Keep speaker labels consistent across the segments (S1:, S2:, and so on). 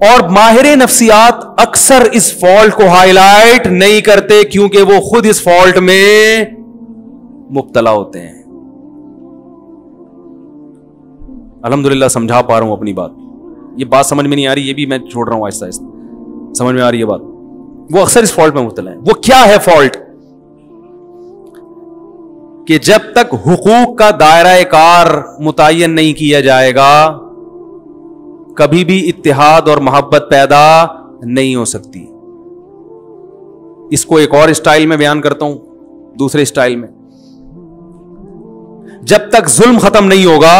S1: اور ماہر نفسیات اکثر اس فالٹ کو ہائی لائٹ نہیں کرتے کیونکہ وہ خود اس فالٹ میں مبتلا ہوتے ہیں. الحمدللہ سمجھا پا رہا ہوں اپنی بات. یہ بات سمجھ میں نہیں آ رہی, یہ بھی میں چھوڑ رہا ہوں آہستہ آہستہ. سمجھ میں آ رہی ہے بات. وہ اکثر اس فالٹ میں مبتلا ہیں. وہ کیا ہے فالٹ؟ کہ جب تک حقوق کا دائرہ کار متعین نہیں کیا جائے گا کبھی بھی اتحاد اور محبت پیدا نہیں ہو سکتی. اس کو ایک اور اسٹائل میں بیان کرتا ہوں, دوسرے اسٹائل میں. جب تک ظلم ختم نہیں ہوگا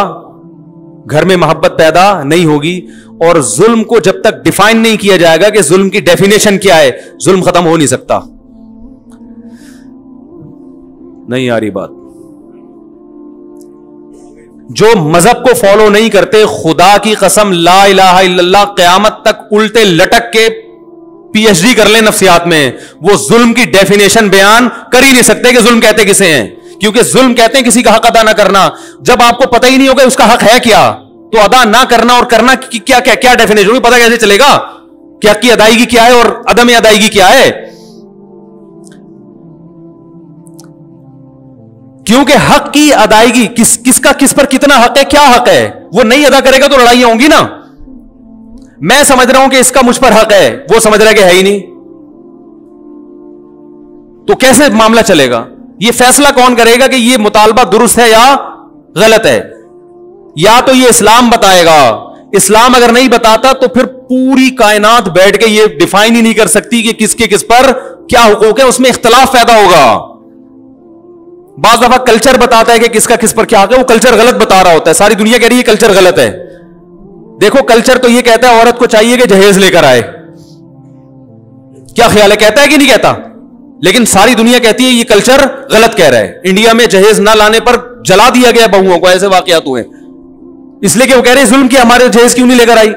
S1: گھر میں محبت پیدا نہیں ہوگی, اور ظلم کو جب تک ڈیفائن نہیں کیا جائے گا کہ ظلم کی ڈیفینیشن کیا ہے, ظلم ختم ہو نہیں سکتا. نہیں آ رہی بات. جو مذہب کو فالو نہیں کرتے, خدا کی قسم لا الہ الا اللہ, قیامت تک الٹے لٹک کے پی ایچ ڈی کر لیں نفسیات میں, وہ ظلم کی ڈیفینیشن بیان کر ہی نہیں سکتے کہ ظلم کہتے کسے ہیں. کیونکہ ظلم کہتے ہیں کسی کا حق ادا نہ کرنا. جب آپ کو پتہ ہی نہیں ہوگا اس کا حق ہے کیا, تو ادا نہ کرنا اور کرنا کیا کیا کیا ڈیفینیشن ہوگی, پتہ کیسے چلے گا کہ حق کی ادائیگی کیا ہے اور عدم ادائیگی کیا ہے. کیونکہ حق کی ادائیگی کس کا کس پر کتنا حق ہے, کیا حق ہے, وہ نہیں ادا کرے گا تو لڑائیاں ہوں گی نا. میں سمجھ رہا ہوں کہ اس کا مجھ پر حق ہے, وہ سمجھ رہا ہے کہ ہے ہی نہیں, تو کیسے معاملہ چلے گا؟ یہ فیصلہ کون کرے گا کہ یہ مطالبہ درست ہے یا غلط ہے؟ یا تو یہ اسلام بتائے گا. اسلام اگر نہیں بتاتا تو پھر پوری کائنات بیٹھ کے یہ ڈیفائن ہی نہیں کر سکتی کہ کس کے کس پر کیا حقوق ہے, اس میں اختلاف پیدا ہوگا. بعض دفعہ کلچر بتاتا ہے کہ کس کا کس پر کیا حق ہے, وہ کلچر غلط بتا رہا ہوتا ہے. ساری دنیا کہہ رہی ہے کلچر غلط ہے. دیکھو کلچر تو یہ کہتا ہے عورت کو چاہیے کہ جہیز لے کر آئے. کیا خیال ہے, کہتا ہے کہ نہیں کہتا؟ لیکن ساری دنیا کہتی ہے یہ کلچر غلط کہہ رہا ہے. انڈیا میں جہیز نہ لانے پر جلا دیا گیا بہوؤں کو, ایسے واقعات ہوئے, اس لیے کہ وہ کہہ رہے ہیں ظلم کیا, ہمارے جہیز کیوں نہیں لے کر آئی.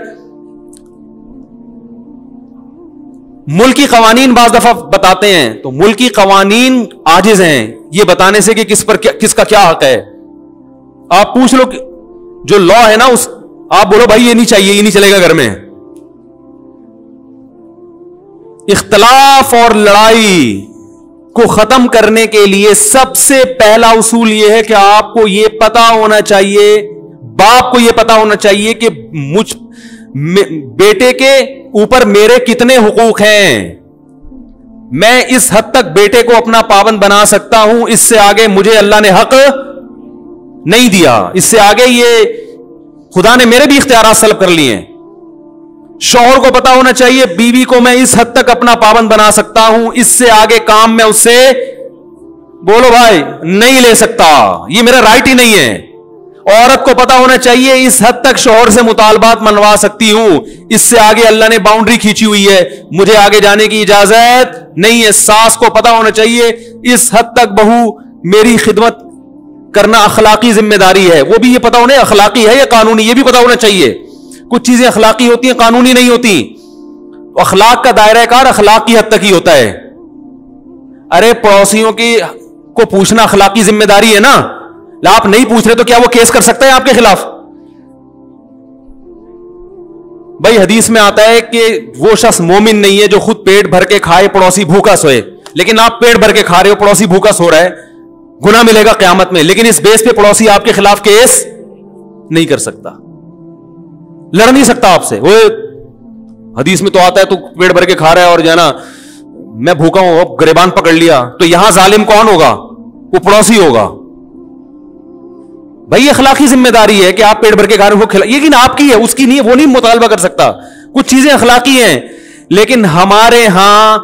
S1: ملکی قوانین بعض دفعہ بتاتے ہیں تو ملکی قوانین عاجز ہیں یہ بتانے سے کہ کس کا کیا حق ہے. آپ پوچھ لو جو لا ہے نا, اس آپ بولو بھائی یہ نہیں چاہیے, یہ نہیں چلے گا گھر میں. اختلاف اور لڑائی کو ختم کرنے کے لیے سب سے پہلا اصول یہ ہے کہ آپ کو یہ پتا ہونا چاہیے, باپ کو یہ پتا ہونا چاہیے کہ بیٹے کے اوپر میرے کتنے حقوق ہیں. میں اس حد تک بیٹے کو اپنا پابند بنا سکتا ہوں, اس سے آگے مجھے اللہ نے حق نہیں دیا, اس سے آگے یہ خدا نے میرے بھی اختیارات سلب کر لیے ہیں. شوہر کو پتا ہونا چاہیے بیوی کو میں اس حد تک اپنا پابند بنا سکتا ہوں, اس سے آگے کام میں اس سے بولو بھائی نہیں لے سکتا, یہ میرا رائٹ ہی نہیں ہے. عورت کو پتا ہونا چاہیے اس حد تک شوہر سے مطالبات منوا سکتی ہوں, اس سے آگے اللہ نے باؤنڈری کھینچی ہوئی ہے, مجھے آگے جانے کی اجازت نہیں ہے. ساس کو پتا ہونا چاہیے اس حد تک بہو میری خدمت کرنا اخلاقی ذمہ داری ہے, وہ بھی یہ پتا ہونا اخلاقی ہے یا قانونی, یہ بھی پتا ہونا چاہیے. کچھ چیزیں اخلاقی ہوتی ہیں, قانونی نہیں ہوتی. اخلاق کا دائرہ کار اخلاق کی حد تک ہی ہوتا ہے. ارے پڑوسیوں کی کو پوچھنا اخلاقی ذمہ داری ہے نا, آپ نہیں پوچھ رہے تو کیا وہ کیس کر سکتا ہے آپ کے خلاف؟ بھائی حدیث میں آتا ہے کہ وہ شخص مومن نہیں ہے جو خود پیٹ بھر کے کھائے پڑوسی بھوکا سوئے. لیکن آپ پیٹ بھر کے کھا رہے ہو, پڑوسی بھوکا سو رہا ہے, گناہ ملے گا قیامت میں. لیکن اس بیس پہ پڑوسی آپ کے خلاف کیس نہیں کر سکتا, لڑ نہیں سکتا آپ سے. وہ حدیث میں تو آتا ہے تو پیٹ بھر کے کھا رہا ہے اور جو ہے نا میں بھوکا ہوں, گریبان پکڑ لیا, تو یہاں ظالم کون ہوگا؟ وہ پڑوسی ہوگا. بھائی اخلاقی ذمہ داری ہے کہ آپ پیٹ بھر کے کھا رہے ہو, لیکن آپ کی ہے, اس کی نہیں ہے, وہ نہیں مطالبہ کر سکتا. کچھ چیزیں اخلاقی ہیں, لیکن ہمارے ہاں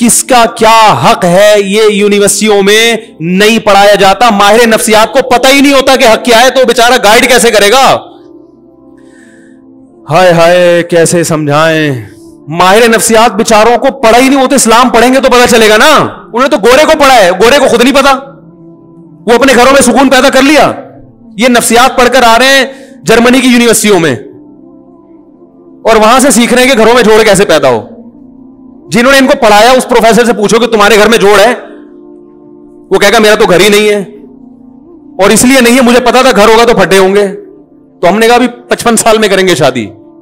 S1: کس کا کیا حق ہے یہ یونیورسٹیوں میں نہیں پڑھایا جاتا. ماہر نفسیات کو پتہ ہی نہیں ہوتا کہ حق کیا ہے, تو بیچارہ گائیڈ کیسے کرے گا؟ ہائے ہائے کیسے سمجھائیں. ماہر نفسیات بیچاروں کو پڑھا ہی نہیں ہوتا. اسلام پڑھیں گے تو پتہ چلے گا نا. انہوں نے تو گورے کو پڑھا ہے, گورے کو خود نہیں پتا, وہ اپنے گھروں میں سکون پیدا کر لیا. یہ نفسیات پڑھ کر آ رہے ہیں جرمنی کی یونیورسٹیوں میں, اور وہاں سے سیکھ رہے ہیں کہ گھروں میں جوڑ کیسے پیدا ہو. جنہوں نے ان کو پڑھایا اس پروفیسر سے پوچھو کہ تمہارے گھر میں جوڑ ہے, وہ کہے گا میرا تو گھر ہی نہیں ہے, اور اس لیے نہیں ہے مجھے پتا تھا گھر ہوگا تو پھٹے ہوں گے. تو ہم نے کہا بھی 55 سال میں کریں گے شادی,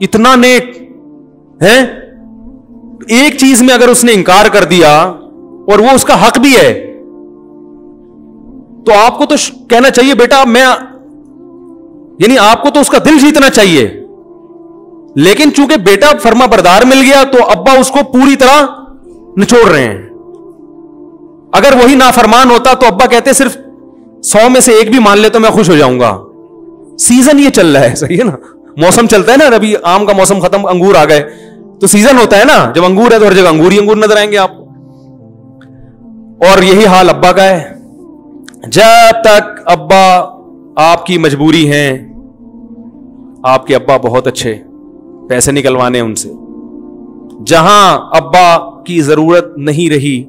S1: اتنا نیک ہے. ایک چیز میں اگر اس نے انکار کر دیا اور وہ اس کا حق بھی ہے تو آپ کو تو کہنا چاہیے بیٹا میں, یعنی آپ کو تو اس کا دل جیتنا چاہیے. لیکن چونکہ بیٹا فرما بردار مل گیا تو ابا اس کو پوری طرح نچوڑ رہے ہیں. اگر وہی نافرمان ہوتا تو ابا کہتے صرف 100 میں سے 1 بھی مان لے تو میں خوش ہو جاؤں گا. سیزن یہ چل رہا ہے, صحیح ہے نا, موسم چلتا ہے نا, ابھی آم کا موسم ختم, انگور آ گئے تو سیزن ہوتا ہے نا, جب انگور ہے تو ہر جگہ انگور ہی انگور نظر آئیں گے آپ کو. اور یہی حال ابا کا ہے. جب تک ابا آپ کی مجبوری ہے, آپ کے ابا بہت اچھے, پیسے نکلوانے ان سے, جہاں ابا کی ضرورت نہیں رہی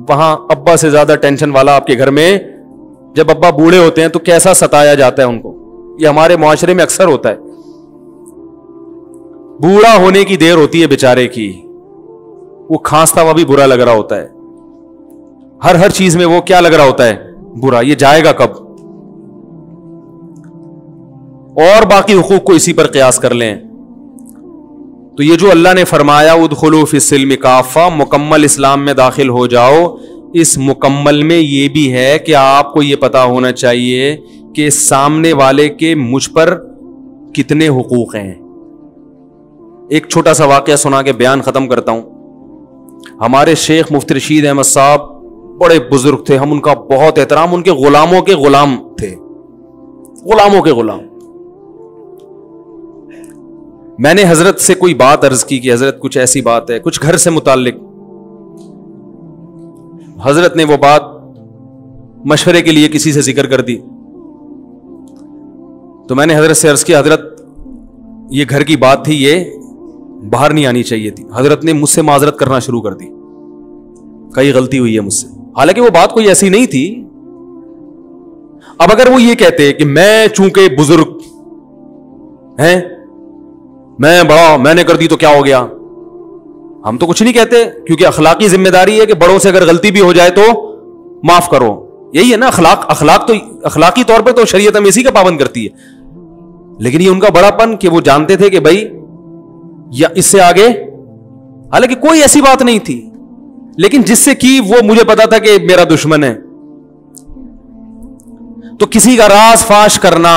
S1: وہاں ابا سے زیادہ ٹینشن والا آپ کے گھر میں, جب ابا بوڑھے ہوتے ہیں تو کیسا ستایا جاتا ہے ان کو. یہ ہمارے معاشرے میں اکثر ہوتا ہے. بوڑھا ہونے کی دیر ہوتی ہے بیچارے کی, وہ کھانستا ہوا بھی برا لگ رہا ہوتا ہے, ہر چیز میں وہ کیا لگ رہا ہوتا ہے, برا. یہ جائے گا کب؟ اور باقی حقوق کو اسی پر قیاس کر لیں تو یہ جو اللہ نے فرمایا ادخلوا فی السلم کافہ, مکمل اسلام میں داخل ہو جاؤ, اس مکمل میں یہ بھی ہے کہ آپ کو یہ پتا ہونا چاہیے کہ سامنے والے کے مجھ پر کتنے حقوق ہیں. ایک چھوٹا سا واقعہ سنا کے بیان ختم کرتا ہوں. ہمارے شیخ مفتی رشید احمد صاحب بڑے بزرگ تھے, ہم ان کا بہت احترام, ان کے غلاموں کے غلام تھے, غلاموں کے غلام. میں نے حضرت سے کوئی بات عرض کی کہ حضرت کچھ ایسی بات ہے, کچھ گھر سے متعلق. حضرت نے وہ بات مشورے کے لیے کسی سے ذکر کر دی تو میں نے حضرت سے عرض کیا حضرت یہ گھر کی بات تھی, یہ باہر نہیں آنی چاہیے تھی. حضرت نے مجھ سے معذرت کرنا شروع کر دی, کئی غلطی ہوئی ہے مجھ سے, حالانکہ وہ بات کوئی ایسی نہیں تھی. اب اگر وہ یہ کہتے کہ میں چونکہ بزرگ ہیں, میں بڑا, میں نے کر دی تو کیا ہو گیا, ہم تو کچھ نہیں کہتے, کیونکہ اخلاقی ذمہ داری ہے کہ بڑوں سے اگر غلطی بھی ہو جائے تو معاف کرو. یہی ہے نا اخلاق تو اخلاقی طور پہ تو شریعت ہم اسی کا پابند کرتی ہے. لیکن یہ ان کا بڑا پن کہ وہ جانتے تھے کہ بھائی یا اس سے آگے, حالانکہ کوئی ایسی بات نہیں تھی, لیکن جس سے کی وہ مجھے پتا تھا کہ میرا دشمن ہے. تو کسی کا راز فاش کرنا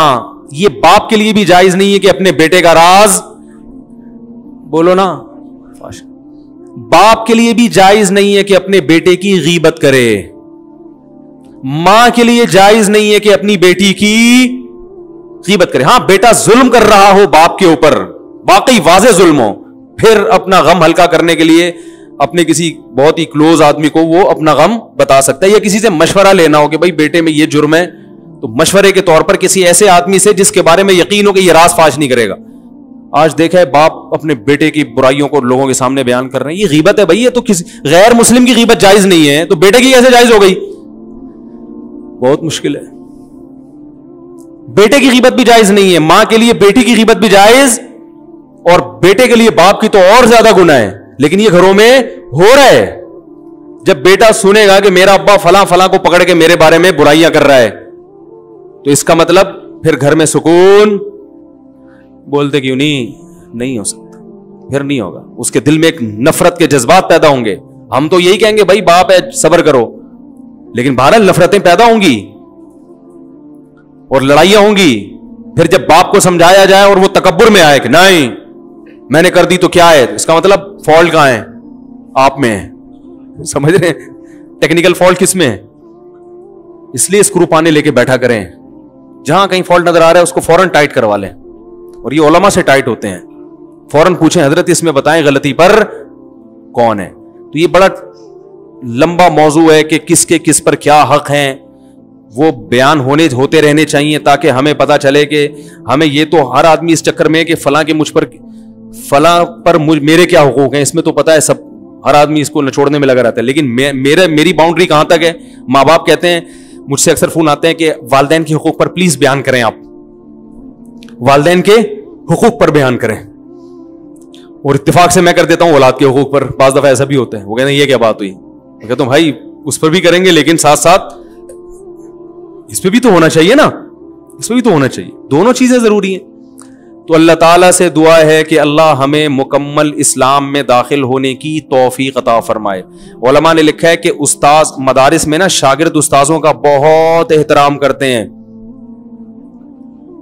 S1: یہ باپ کے لیے بھی جائز نہیں ہے کہ اپنے بیٹے کا راز, بولو نا, فاش. باپ کے لیے بھی جائز نہیں ہے کہ اپنے بیٹے کی غیبت کرے, ماں کے لیے جائز نہیں ہے کہ اپنی بیٹی کی غیبت کرے. ہاں بیٹا ظلم کر رہا ہو باپ کے اوپر, واقعی واضح ظلم ہو, پھر اپنا غم ہلکا کرنے کے لیے اپنے کسی بہت ہی کلوز آدمی کو وہ اپنا غم بتا سکتا ہے, یا کسی سے مشورہ لینا ہو کہ بھائی بیٹے میں یہ جرم ہے, تو مشورے کے طور پر کسی ایسے آدمی سے جس کے بارے میں یقین ہو کہ یہ راز فاش نہیں کرے گا. آج دیکھا ہے باپ اپنے بیٹے کی برائیوں کو لوگوں کے سامنے بیان کر رہے ہیں, یہ غیبت ہے بھائی. یہ تو کسی غیر مسلم کی غیبت جائز نہیں ہے تو بیٹے کی کیسے جائز ہو گئی؟ بہت مشکل ہے. بیٹے کی غیبت بھی جائز نہیں ہے, ماں کے لیے بیٹی کی غیبت بھی جائز, اور بیٹے کے لیے باپ کی تو اور زیادہ گناہ ہے. لیکن یہ گھروں میں ہو رہا ہے. جب بیٹا سنے گا کہ میرا ابا فلاں فلاں کو پکڑ کے میرے بارے میں برائیاں کر رہا ہے تو اس کا مطلب پھر گھر میں سکون, بولتے کیوں نہیں ہو سکتا, پھر نہیں ہوگا. اس کے دل میں ایک نفرت کے جذبات پیدا ہوں گے. ہم تو یہی کہیں گے بھائی باپ ہے صبر کرو, لیکن بہرحال نفرتیں پیدا ہوں گی اور لڑائیاں ہوں گی. پھر جب باپ کو سمجھایا جائے اور وہ تکبر میں آئے کہ نہیں میں نے کر دی تو کیا ہے, اس کا مطلب فالٹ کہاں ہے؟ آپ میں ہے. سمجھ رہے ہیں ٹیکنیکل فالٹ کس میں ہے؟ اس لیے اسکرو پانے لے کے بیٹھا کریں, جہاں کہیں فالٹ نظر آ رہا ہے اس کو فوراً ٹائٹ کروا لیں, اور یہ علماء سے ٹائٹ ہوتے ہیں. فوراً پوچھیں حضرت اس میں بتائیں غلطی پر کون ہے. تو یہ بڑا لمبا موضوع ہے کہ کس کے کس پر کیا حق ہیں, وہ بیان ہوتے رہنے چاہیے تاکہ ہمیں پتا چلے کہ ہمیں یہ تو ہر آدمی اس چکر میں کہ فلاں کے مجھ پر فلاں پر میرے کیا حقوق ہیں, اس میں تو پتا ہے سب, ہر آدمی اس کو نچوڑنے میں لگا رہتا ہے. لیکن میری باؤنڈری کہاں تک ہے؟ ماں باپ کہتے ہیں, مجھ سے اکثر فون آتے ہیں کہ والدین کے حقوق پر پلیز بیان کریں, آپ والدین کے حقوق پر بیان کریں, اور اتفاق سے میں کر دیتا ہوں اولاد کے حقوق پر. بعض دفعہ ایسا بھی ہوتا ہے, وہ کہتے ہیں یہ کیا بات ہوئی, میں کہتا ہوں بھائی اس پر بھی کریں گے لیکن ساتھ ساتھ اس پہ بھی تو ہونا چاہیے نا, اس پہ بھی تو ہونا چاہیے, دونوں چیزیں ضروری ہیں. تو اللہ تعالیٰ سے دعا ہے کہ اللہ ہمیں مکمل اسلام میں داخل ہونے کی توفیق عطا فرمائے. علماء نے لکھا ہے کہ استاذ مدارس میں نا شاگرد استاذوں کا بہت احترام کرتے ہیں،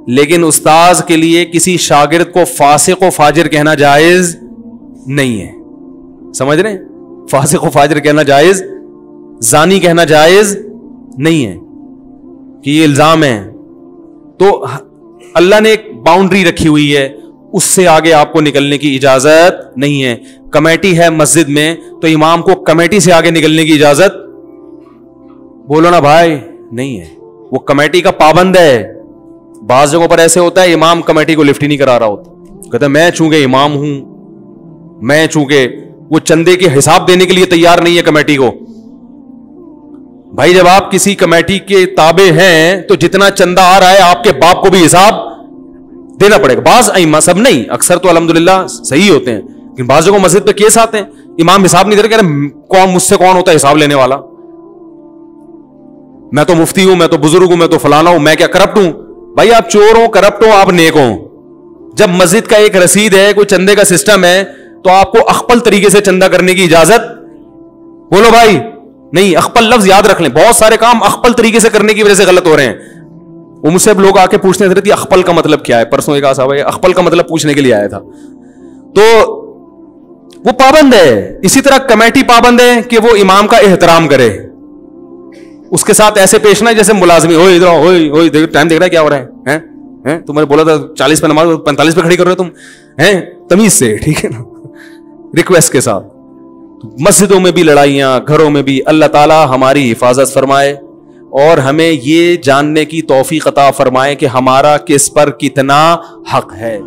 S1: لیکن استاذ کے لیے کسی شاگرد کو فاسق و فاجر کہنا جائز نہیں ہے. سمجھ رہے ہیں؟ فاسق و فاجر کہنا جائز، زانی کہنا جائز نہیں ہے کہ یہ الزام ہے. تو اللہ نے ایک باؤنڈری رکھی ہوئی ہے، اس سے آگے آپ کو نکلنے کی اجازت نہیں ہے. کمیٹی ہے مسجد میں تو امام کو کمیٹی سے آگے نکلنے کی اجازت بولو نا بھائی نہیں ہے، وہ کمیٹی کا پابند ہے. بعض جگہوں پر ایسے ہوتا ہے امام کمیٹی کو لفٹ ہی نہیں کرا رہا ہوتا، کہتا ہے میں چونکہ امام ہوں، میں چونکہ وہ چندے کے حساب دینے کے لیے تیار نہیں ہے کمیٹی کو. بھائی جب آپ کسی کمیٹی کے تابع ہیں تو جتنا چندہ آ رہا ہے آپ کے باپ کو بھی حساب دینا پڑے گا. بعض ائمہ، سب نہیں، اکثر تو الحمدللہ صحیح ہوتے ہیں، لیکن بعض جگہوں مسجد پہ کیس آتے ہیں امام حساب نہیں دے رہے، کہہ رہے کون مجھ سے کون ہوتا ہے حساب لینے والا، میں تو مفتی ہوں، میں تو بزرگ ہوں، میں تو فلانا ہوں، میں کیا کرپٹ ہوں. بھائی آپ چور ہو، کرپٹ ہو، آپ نیک ہو. جب مسجد کا ایک رسید ہے، کوئی چندے کا سسٹم ہے، تو آپ کو اخپل طریقے سے چندہ کرنے کی اجازت بولو بھائی نہیں. اخپل لفظ یاد رکھ لیں، بہت سارے کام اخپل طریقے سے کرنے کی وجہ سے غلط ہو رہے ہیں. وہ مجھ سے لوگ آ کے پوچھتے ہیں حضرت اخپل کا مطلب کیا ہے؟ پرسوں ایک صاحب اخپل کا مطلب پوچھنے کے لیے آیا تھا. تو وہ پابند ہے. اسی طرح کمیٹی پابند ہے کہ وہ امام کا احترام کرے، اس کے ساتھ ایسے پیش نہ جیسے ملازمی ہوئے ادھر ہوئے ٹائم دیکھ رہا ہے کیا ہو رہا ہے، تم نے بولا تھا 40 پہ نماز 45 پہ کھڑی کر رہے ہو تم ہیں، تمیز سے، ٹھیک ہے نا، ریکویسٹ کے ساتھ. مسجدوں میں بھی لڑائیاں، گھروں میں بھی. اللہ تعالی ہماری حفاظت فرمائے اور ہمیں یہ جاننے کی توفیق عطا فرمائے کہ ہمارا کس پر کتنا حق ہے.